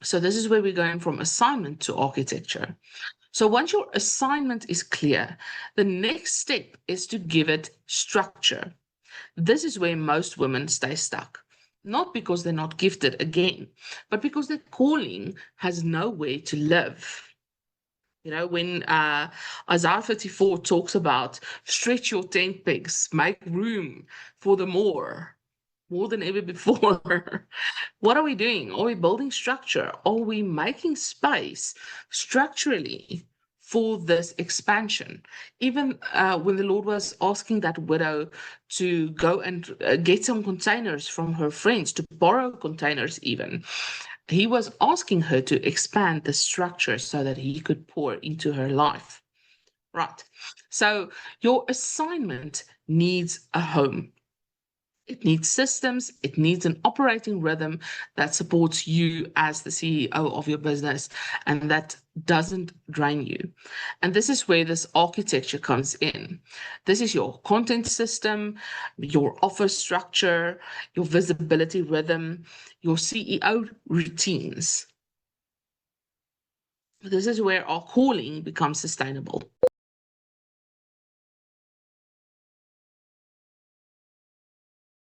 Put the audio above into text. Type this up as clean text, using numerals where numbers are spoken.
So this is where we're going from assignment to architecture. So once your assignment is clear, the next step is to give it structure. This is where most women stay stuck. Not because they're not gifted again, but because their calling has nowhere to live. You know, when Isaiah 54 talks about stretch your tent pegs, make room for the more than ever before. What are we doing? Are we building structure? Are we making space structurally for this expansion? Even when the Lord was asking that widow to go and get some containers from her friends, to borrow containers even, he was asking her to expand the structure so that he could pour into her life. Right. So your assignment needs a home. It needs systems, it needs an operating rhythm that supports you as the CEO of your business and that doesn't drain you. And this is where this architecture comes in. This is your content system, your offer structure, your visibility rhythm, your CEO routines. This is where our calling becomes sustainable.